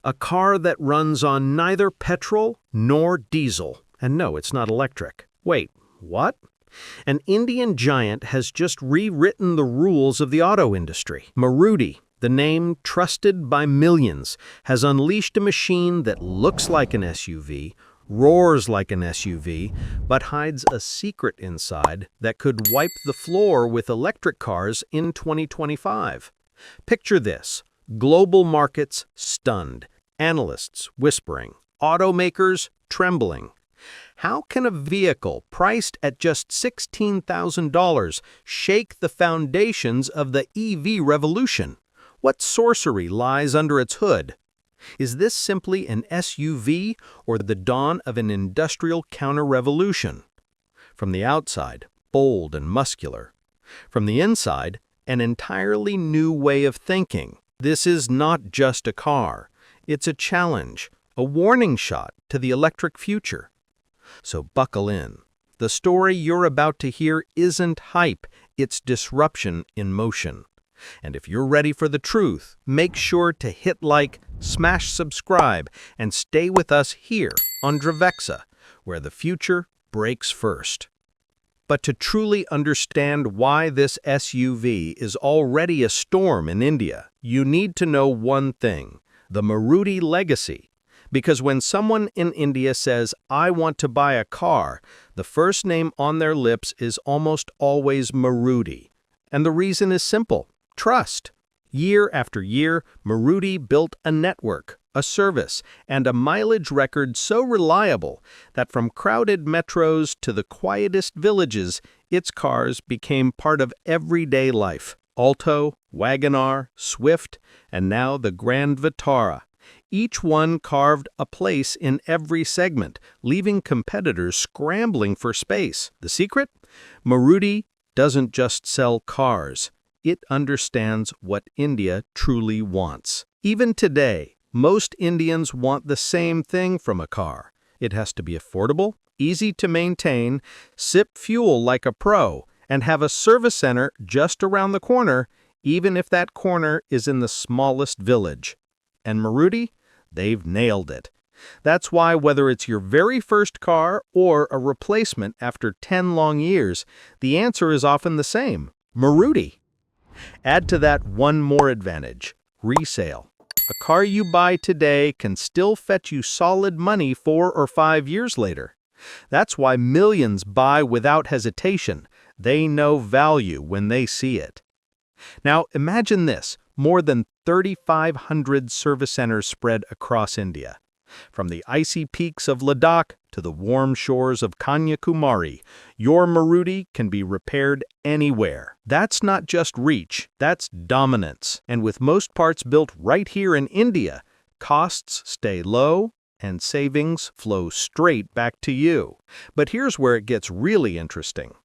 A car that runs on neither petrol nor diesel. And no, it's not electric. Wait, what? An Indian giant has just rewritten the rules of the auto industry. Maruti, the name trusted by millions, has unleashed a machine that looks like an SUV, roars like an SUV, but hides a secret inside that could wipe the floor with electric cars in 2025. Picture this: global markets stunned, analysts whispering, automakers trembling. How can a vehicle priced at just $16,000 shake the foundations of the EV revolution? What sorcery lies under its hood? Is this simply an SUV or the dawn of an industrial counter-revolution? From the outside, bold and muscular. From the inside, an entirely new way of thinking. This is not just a car. It's a challenge, a warning shot to the electric future. So buckle in. The story you're about to hear isn't hype, it's disruption in motion. And if you're ready for the truth, make sure to hit like, smash subscribe, and stay with us here on Dravexa, where the future breaks first. But to truly understand why this SUV is already a storm in India, you need to know one thing: the Maruti legacy. Because when someone in India says, "I want to buy a car," the first name on their lips is almost always Maruti. And the reason is simple: trust. Year after year, Maruti built a network, a service, and a mileage record so reliable that from crowded metros to the quietest villages, its cars became part of everyday life. Alto, WagonR, Swift, and now the Grand Vitara. Each one carved a place in every segment, leaving competitors scrambling for space. The secret? Maruti doesn't just sell cars. It understands what India truly wants. Even today, most Indians want the same thing from a car. It has to be affordable, easy to maintain, sip fuel like a pro, and have a service center just around the corner, even if that corner is in the smallest village. And Maruti? They've nailed it. That's why whether it's your very first car or a replacement after 10 long years, the answer is often the same: Maruti. Add to that one more advantage: resale. A car you buy today can still fetch you solid money 4 or 5 years later. That's why millions buy without hesitation. They know value when they see it. Now imagine this: more than 3,500 service centers spread across India. From the icy peaks of Ladakh to the warm shores of Kanyakumari, your Maruti can be repaired anywhere. That's not just reach, that's dominance. And with most parts built right here in India, costs stay low and savings flow straight back to you. But here's where it gets really interesting.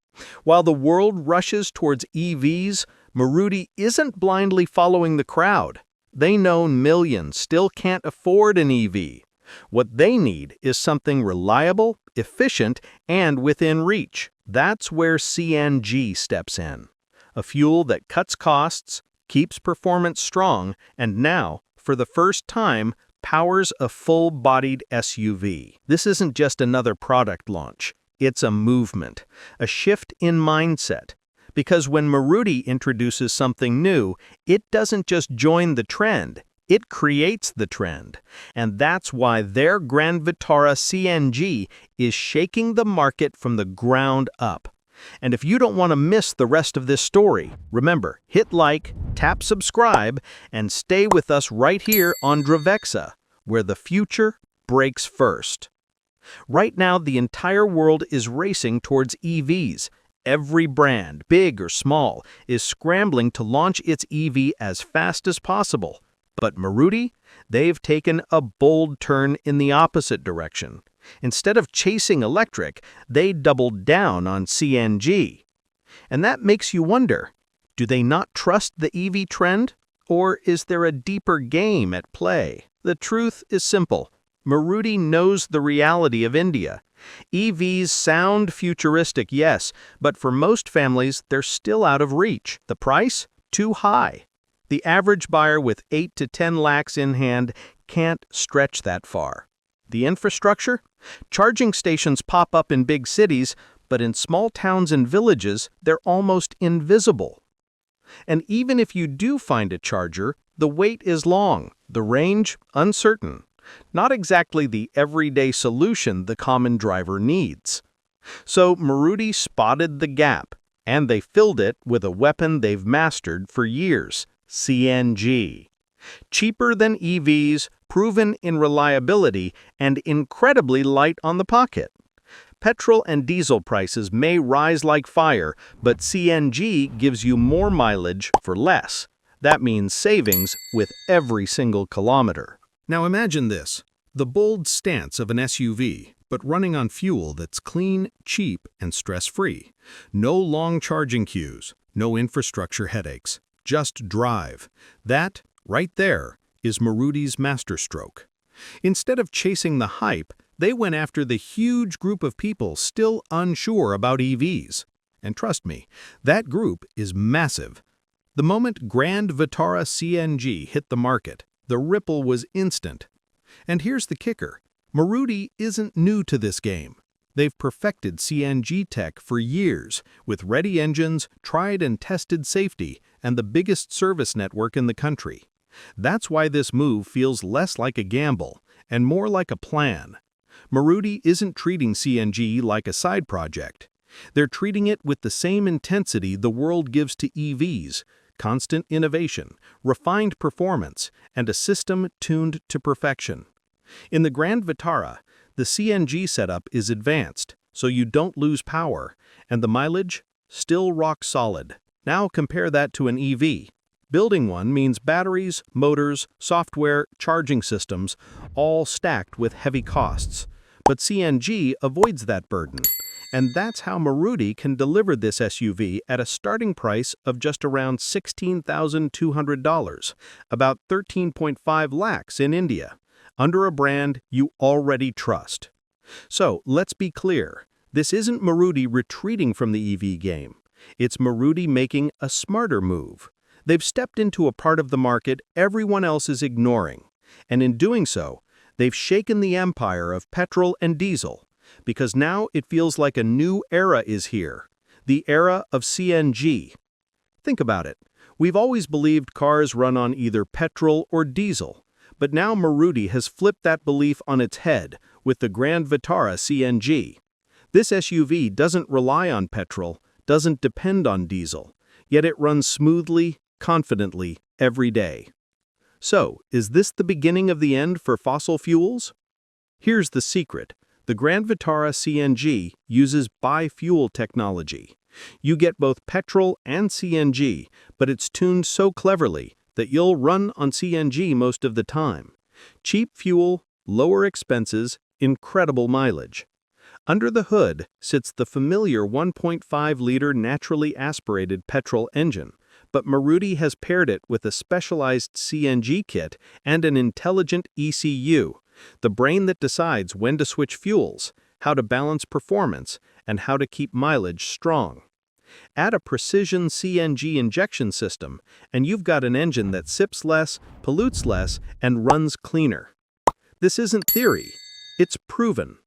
While the world rushes towards EVs, Maruti isn't blindly following the crowd. They know millions still can't afford an EV. What they need is something reliable, efficient, and within reach. That's where CNG steps in. A fuel that cuts costs, keeps performance strong, and now, for the first time, powers a full-bodied SUV. This isn't just another product launch. It's a movement, a shift in mindset. Because when Maruti introduces something new, it doesn't just join the trend, it creates the trend. And that's why their Grand Vitara CNG is shaking the market from the ground up. And if you don't want to miss the rest of this story, remember, hit like, tap subscribe, and stay with us right here on Dravexa, where the future breaks first. Right now, the entire world is racing towards EVs. Every brand, big or small, is scrambling to launch its EV as fast as possible. But Maruti, they've taken a bold turn in the opposite direction. Instead of chasing electric, they doubled down on CNG. And that makes you wonder, do they not trust the EV trend? Or is there a deeper game at play? The truth is simple. Maruti knows the reality of India. EVs sound futuristic, yes, but for most families, they're still out of reach. The price? Too high. The average buyer with 8 to 10 lakhs in hand can't stretch that far. The infrastructure? Charging stations pop up in big cities, but in small towns and villages, they're almost invisible. And even if you do find a charger, the wait is long, the range uncertain. Not exactly the everyday solution the common driver needs. So Maruti spotted the gap, and they filled it with a weapon they've mastered for years: CNG. Cheaper than EVs, proven in reliability, and incredibly light on the pocket. Petrol and diesel prices may rise like fire, but CNG gives you more mileage for less. That means savings with every single kilometer. Now imagine this: the bold stance of an SUV, but running on fuel that's clean, cheap, and stress-free. No long charging queues, no infrastructure headaches, just drive. That, right there, is Maruti's masterstroke. Instead of chasing the hype, they went after the huge group of people still unsure about EVs. And trust me, that group is massive. The moment Grand Vitara CNG hit the market, the ripple was instant. And here's the kicker: Maruti isn't new to this game. They've perfected CNG tech for years, with ready engines, tried and tested safety, and the biggest service network in the country. That's why this move feels less like a gamble and more like a plan. Maruti isn't treating CNG like a side project. They're treating it with the same intensity the world gives to EVs: constant innovation, refined performance, and a system tuned to perfection. In the Grand Vitara, the CNG setup is advanced, so you don't lose power, and the mileage? Still rock solid. Now compare that to an EV. Building one means batteries, motors, software, charging systems, all stacked with heavy costs. But CNG avoids that burden. And that's how Maruti can deliver this SUV at a starting price of just around $16,200, about 13.5 lakhs in India, under a brand you already trust. So let's be clear, this isn't Maruti retreating from the EV game. It's Maruti making a smarter move. They've stepped into a part of the market everyone else is ignoring. And in doing so, they've shaken the empire of petrol and diesel. Because now it feels like a new era is here, the era of CNG. Think about it. We've always believed cars run on either petrol or diesel, but now Maruti has flipped that belief on its head with the Grand Vitara CNG. This SUV doesn't rely on petrol, doesn't depend on diesel, yet it runs smoothly, confidently, every day. So, is this the beginning of the end for fossil fuels? Here's the secret. The Grand Vitara CNG uses bi-fuel technology. You get both petrol and CNG, but it's tuned so cleverly that you'll run on CNG most of the time. Cheap fuel, lower expenses, incredible mileage. Under the hood sits the familiar 1.5-liter naturally aspirated petrol engine, but Maruti has paired it with a specialized CNG kit and an intelligent ECU. The brain that decides when to switch fuels, how to balance performance, and how to keep mileage strong. Add a precision CNG injection system, and you've got an engine that sips less, pollutes less, and runs cleaner. This isn't theory, it's proven.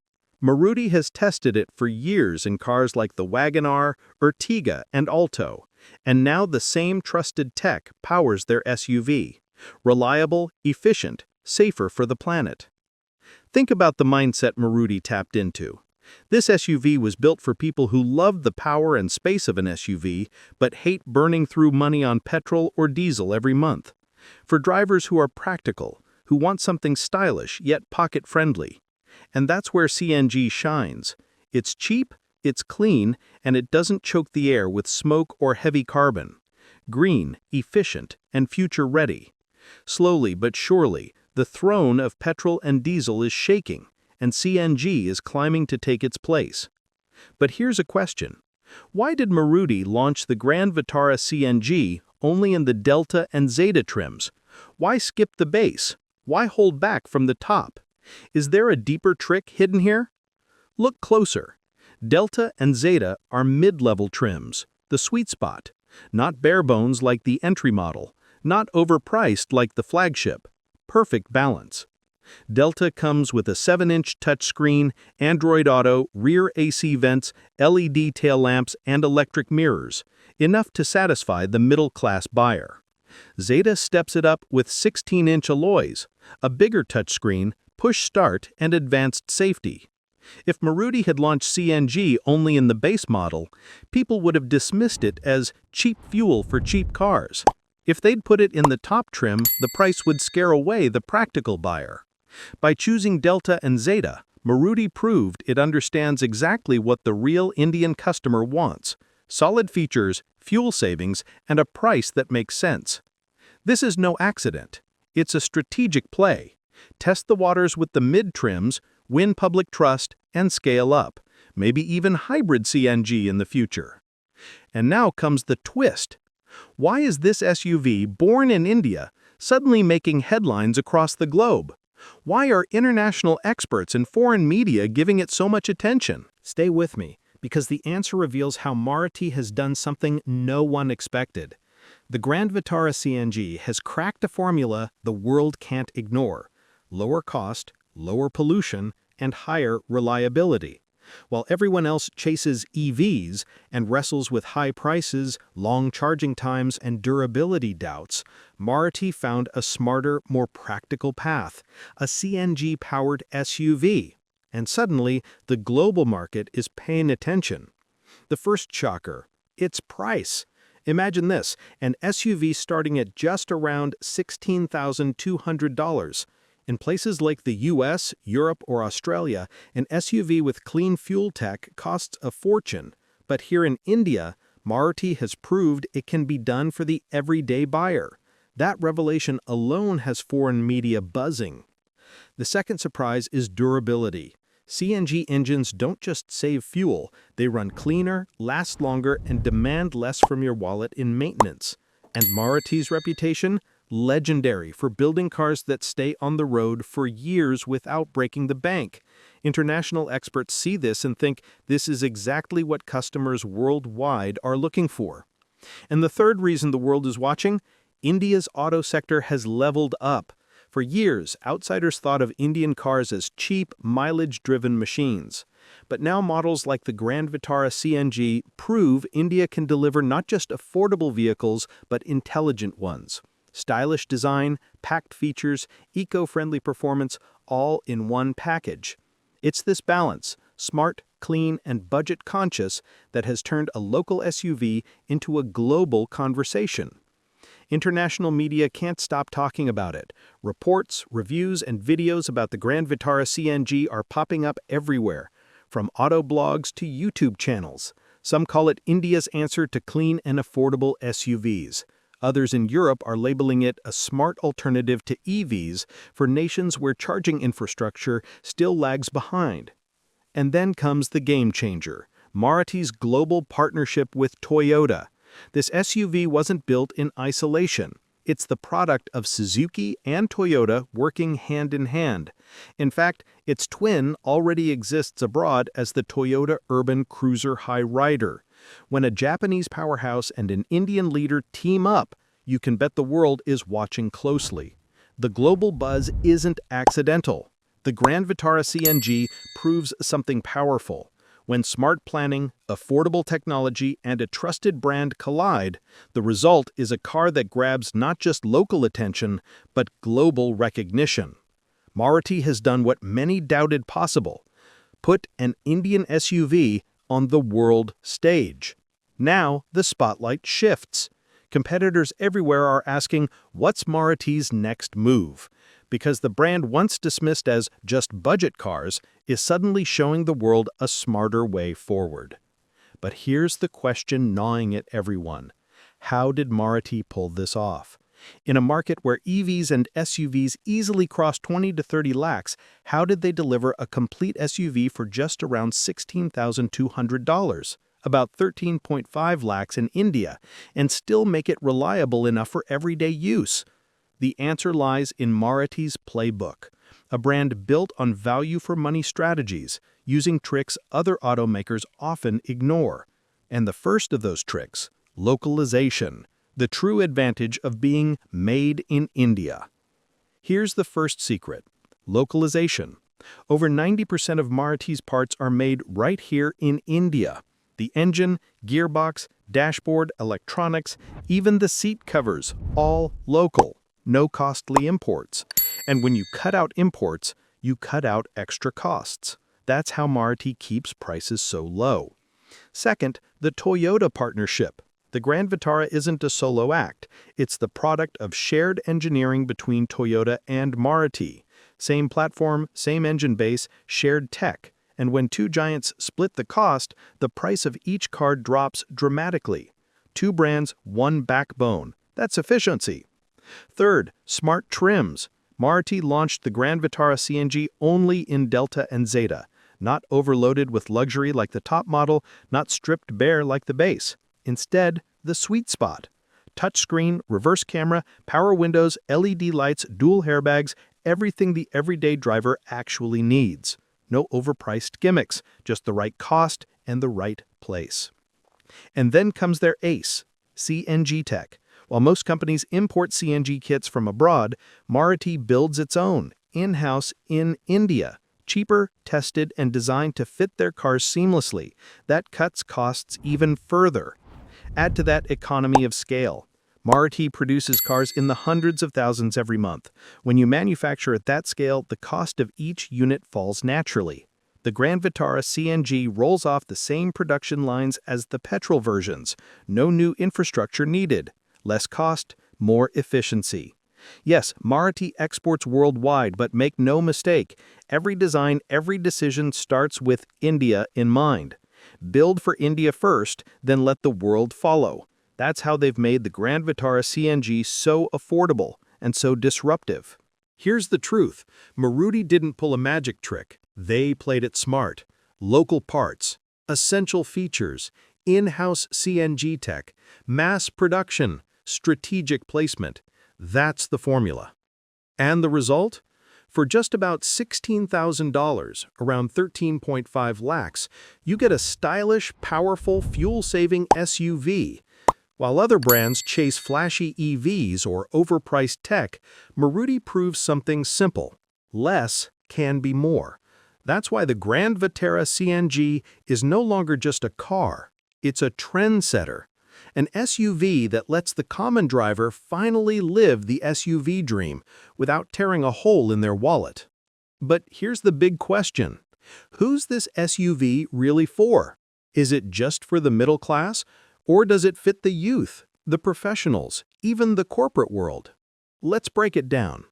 Maruti has tested it for years in cars like the WagonR, Ertiga, and Alto, and now the same trusted tech powers their SUV. Reliable, efficient, safer for the planet. Think about the mindset Maruti tapped into. This SUV was built for people who love the power and space of an SUV, but hate burning through money on petrol or diesel every month. For drivers who are practical, who want something stylish yet pocket-friendly. And that's where CNG shines. It's cheap, it's clean, and it doesn't choke the air with smoke or heavy carbon. Green, efficient, and future-ready. Slowly but surely, the throne of petrol and diesel is shaking, and CNG is climbing to take its place. But here's a question. Why did Maruti launch the Grand Vitara CNG only in the Delta and Zeta trims? Why skip the base? Why hold back from the top? Is there a deeper trick hidden here? Look closer. Delta and Zeta are mid-level trims, the sweet spot. Not bare bones like the entry model, Not overpriced like the flagship. Perfect balance. Delta comes with a 7-inch touchscreen, Android Auto, rear AC vents, LED tail lamps, and electric mirrors, enough to satisfy the middle-class buyer. Zeta steps it up with 16-inch alloys, a bigger touchscreen, push start, and advanced safety. If Maruti had launched CNG only in the base model, people would have dismissed it as cheap fuel for cheap cars. If they'd put it in the top trim, the price would scare away the practical buyer. By choosing Delta and Zeta, Maruti proved it understands exactly what the real Indian customer wants: solid features, fuel savings, and a price that makes sense. This is no accident. It's a strategic play. Test the waters with the mid-trims, win public trust, and scale up, maybe even hybrid CNG in the future. And now comes the twist. Why is this SUV, born in India, suddenly making headlines across the globe? Why are international experts and foreign media giving it so much attention? Stay with me, because the answer reveals how Maruti has done something no one expected. The Grand Vitara CNG has cracked a formula the world can't ignore: lower cost, lower pollution, and higher reliability. While everyone else chases EVs and wrestles with high prices, long charging times, and durability doubts, Maruti found a smarter, more practical path: a CNG-powered SUV. And suddenly, the global market is paying attention. The first shocker: its price. Imagine this, an SUV starting at just around $16,200. In places like the US, Europe, or Australia, an SUV with clean fuel tech costs a fortune. But here in India, Maruti has proved it can be done for the everyday buyer. That revelation alone has foreign media buzzing. The second surprise is durability. CNG engines don't just save fuel, they run cleaner, last longer, and demand less from your wallet in maintenance. And Maruti's reputation? Legendary for building cars that stay on the road for years without breaking the bank. International experts see this and think this is exactly what customers worldwide are looking for. And the third reason the world is watching? India's auto sector has leveled up. For years, outsiders thought of Indian cars as cheap, mileage-driven machines. But now models like the Grand Vitara CNG prove India can deliver not just affordable vehicles, but intelligent ones. Stylish design, packed features, eco-friendly performance, all in one package. It's this balance, smart, clean, and budget-conscious, that has turned a local SUV into a global conversation. International media can't stop talking about it. Reports, reviews, and videos about the Grand Vitara CNG are popping up everywhere, from auto blogs to YouTube channels. Some call it India's answer to clean and affordable SUVs. Others in Europe are labeling it a smart alternative to EVs for nations where charging infrastructure still lags behind. And then comes the GameChanger, Maruti's global partnership with Toyota. This SUV wasn't built in isolation. It's the product of Suzuki and Toyota working hand in hand. In fact, its twin already exists abroad as the Toyota Urban Cruiser High Rider. When a Japanese powerhouse and an Indian leader team up, you can bet the world is watching closely. The global buzz isn't accidental. The Grand Vitara CNG proves something powerful. When smart planning, affordable technology, and a trusted brand collide, the result is a car that grabs not just local attention, but global recognition. Maruti has done what many doubted possible: put an Indian SUV on the world stage. Now the spotlight shifts. Competitors everywhere are asking, what's Maruti's next move? Because the brand once dismissed as just budget cars is suddenly showing the world a smarter way forward. But here's the question gnawing at everyone: how did Maruti pull this off? In a market where EVs and SUVs easily cross 20 to 30 lakhs, how did they deliver a complete SUV for just around $16,200, about 13.5 lakhs in India, and still make it reliable enough for everyday use? The answer lies in Maruti's playbook, a brand built on value-for-money strategies, using tricks other automakers often ignore. And the first of those tricks: localization. The true advantage of being made in India. Here's the first secret: localization. Over 90% of Maruti's parts are made right here in India. The engine, gearbox, dashboard, electronics, even the seat covers, all local. No costly imports. And when you cut out imports, you cut out extra costs. That's how Maruti keeps prices so low. Second, the Toyota partnership. The Grand Vitara isn't a solo act. It's the product of shared engineering between Toyota and Maruti. Same platform, same engine base, shared tech. And when two giants split the cost, the price of each car drops dramatically. Two brands, one backbone. That's efficiency. Third, smart trims. Maruti launched the Grand Vitara CNG only in Delta and Zeta, not overloaded with luxury like the top model, not stripped bare like the base. Instead, the sweet spot. Touchscreen, reverse camera, power windows, LED lights, dual airbags, everything the everyday driver actually needs. No overpriced gimmicks, just the right cost and the right place. And then comes their ace, CNG tech. While most companies import CNG kits from abroad, Maruti builds its own, in-house in India. Cheaper, tested, and designed to fit their cars seamlessly. That cuts costs even further. Add to that economy of scale. Maruti produces cars in the hundreds of thousands every month. When you manufacture at that scale, the cost of each unit falls naturally. The Grand Vitara CNG rolls off the same production lines as the petrol versions. No new infrastructure needed. Less cost, more efficiency. Yes, Maruti exports worldwide, but make no mistake, every design, every decision starts with India in mind. Build for India first, then let the world follow. That's how they've made the Grand Vitara CNG so affordable and so disruptive. Here's the truth. Maruti didn't pull a magic trick. They played it smart. Local parts, essential features, in-house CNG tech, mass production, strategic placement. That's the formula. And the result? For just about $16,000, around 13.5 lakhs, you get a stylish, powerful, fuel-saving SUV. While other brands chase flashy EVs or overpriced tech, Maruti proves something simple: less can be more. That's why the Grand Vitara CNG is no longer just a car. It's a trendsetter. An SUV that lets the common driver finally live the SUV dream without tearing a hole in their wallet. But here's the big question. Who's this SUV really for? Is it just for the middle class? Or does it fit the youth, the professionals, even the corporate world? Let's break it down.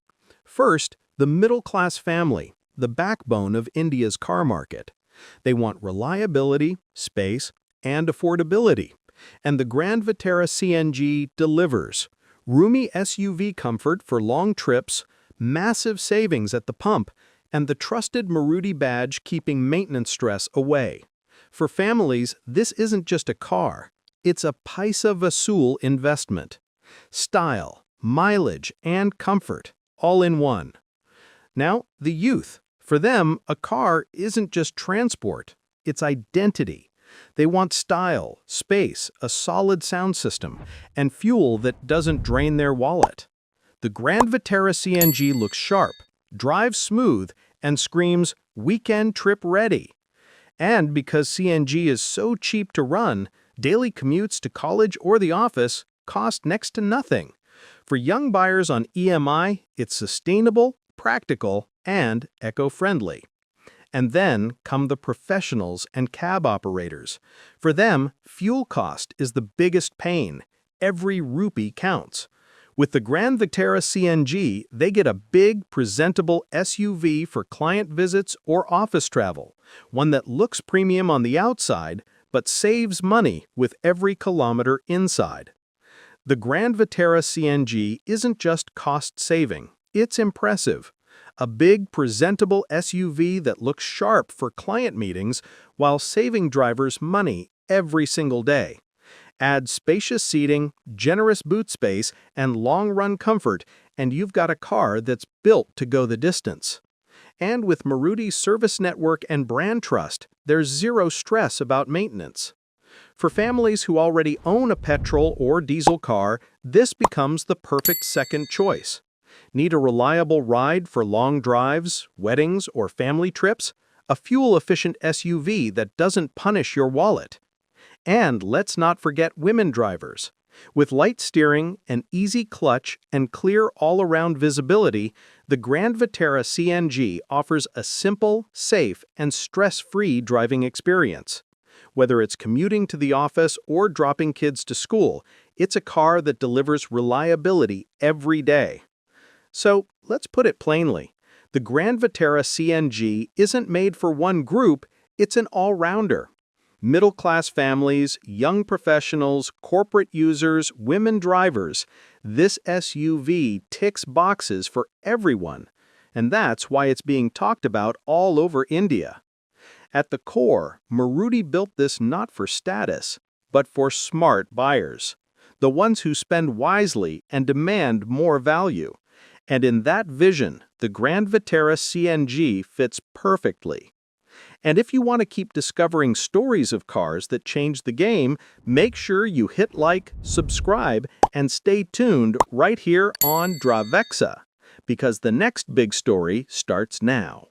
First, the middle-class family, the backbone of India's car market. They want reliability, space, and affordability. And the Grand Vitara CNG delivers. Roomy SUV comfort for long trips, massive savings at the pump, and the trusted Maruti badge keeping maintenance stress away. For families, this isn't just a car. It's a paisa vasool investment. Style, mileage, and comfort, all in one. Now, the youth. For them, a car isn't just transport. It's identity. They want style, space, a solid sound system, and fuel that doesn't drain their wallet. The Grand Vitara CNG looks sharp, drives smooth, and screams, "Weekend trip ready." And because CNG is so cheap to run, daily commutes to college or the office cost next to nothing. For young buyers on EMI, it's sustainable, practical, and eco-friendly. And then come the professionals and cab operators. For them, fuel cost is the biggest pain. Every rupee counts. With the Grand Vitara CNG, they get a big, presentable SUV for client visits or office travel, one that looks premium on the outside, but saves money with every kilometer inside. The Grand Vitara CNG isn't just cost-saving, it's impressive. A big, presentable SUV that looks sharp for client meetings while saving drivers money every single day. Add spacious seating, generous boot space, and long-run comfort, and you've got a car that's built to go the distance. And with Maruti's service network and brand trust, there's zero stress about maintenance. For families who already own a petrol or diesel car, this becomes the perfect second choice. Need a reliable ride for long drives, weddings, or family trips? A fuel-efficient SUV that doesn't punish your wallet. And let's not forget women drivers. With light steering, an easy clutch, and clear all-around visibility, the Grand Vitara CNG offers a simple, safe, and stress-free driving experience. Whether it's commuting to the office or dropping kids to school, it's a car that delivers reliability every day. So, let's put it plainly. The Grand Vitara CNG isn't made for one group, it's an all-rounder. Middle-class families, young professionals, corporate users, women drivers, this SUV ticks boxes for everyone. And that's why it's being talked about all over India. At the core, Maruti built this not for status, but for smart buyers. The ones who spend wisely and demand more value. And in that vision, the Grand Vitara CNG fits perfectly. And if you want to keep discovering stories of cars that change the game, make sure you hit like, subscribe, and stay tuned right here on Dravexa, because the next big story starts now.